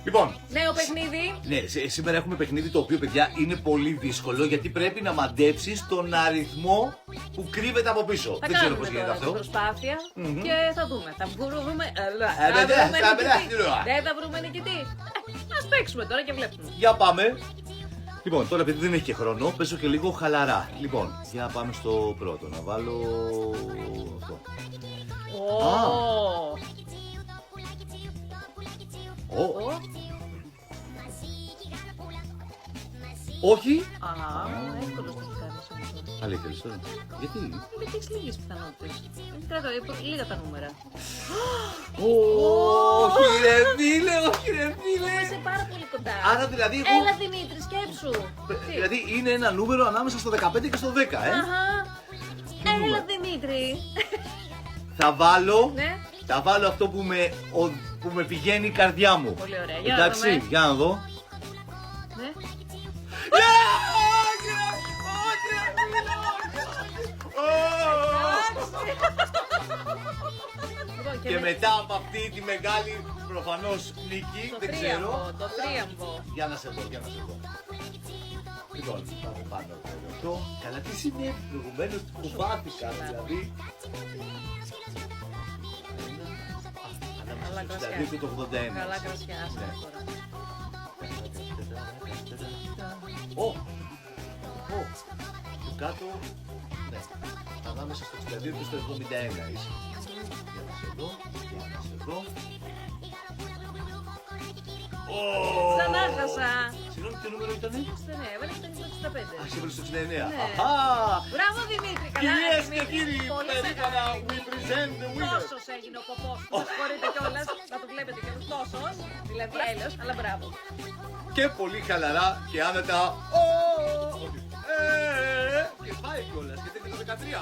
Λοιπόν, Νέο παιχνίδι. ναι, σήμερα έχουμε παιχνίδι το οποίο, παιδιά, είναι πολύ δύσκολο γιατί πρέπει να μαντέψεις τον αριθμό που κρύβεται από πίσω. Θα Δεν ξέρω κάνουμε πώς γίνεται τώρα την αυτό. προσπάθεια και θα δούμε. Θα βρούμε. Δεν θα βρούμε νικητή. Ας παίξουμε τώρα και βλέπουμε. Για πάμε. Λοιπόν, τώρα επειδή δεν έχει και χρόνο, παίζω και λίγο χαλαρά. Λοιπόν, για πάμε στο πρώτο. Να βάλω αυτό. Ω. Όχι. Εύκολο το έχει κάνει αυτό. Αλήθεια, τώρα. Γιατί? Γιατί έχεις λίγες πιθανότητες. Δεν κρατάω, λίγα τα νούμερα. Όχι ρε φίλε, όχι ρε φίλε. Είσαι πάρα πολύ κοντά. Άρα δηλαδή εγώ... Έλα Δημήτρη, σκέψου. Δηλαδή είναι ένα νούμερο ανάμεσα στο 15 και στο 10, Αχα. Έλα Δημήτρη. Θα Ναι. βάλω αυτό που με πηγαίνει η καρδιά μου. Πολύ ωραία. Για να Εντάξει, δούμε. για να δω. Ναι. Λοιπόν, Και μετά από αυτή τη μεγάλη προφανώς νίκη, το δεν τρίαμβο, ξέρω. το τρίαμβο. Για να σε δω, για να σε δω. Λοιπόν, πάμε πάνω από αυτό. Καλά, τι συνέβη προηγουμένως, φοβάθηκα δηλαδή. Καλά Ανάμεσα στο κρασιά. 62 και το 81. Καλά κρασιά, άσε Ναι. τώρα. Του κάτω, ναι, ανάμεσα στο 62 και στο 71 είσαι. Για να σε δω, για να σε δω. Ξανά χάσα. Συγγνώμη, τι νούμερο ήτανε? Ναι, έβαλε και το 65. Α, σήμερα στο 69. Ναι. Αχα! Μπράβο Δημήτρη, καλά. Κυρίες και Δημήτρη. κύριοι, Πολύ περήφανα, μεγάλη. we present the winner. Τόσος έγινε ο ποπός του, με συγχωρείτε κιόλας, να το βλέπετε κιόλας, τόσος, δηλαδή έλεος, αλλά μπράβο. Και πολύ χαλαρά και άνετα. Και πάει κιόλας, γιατί είναι το 13.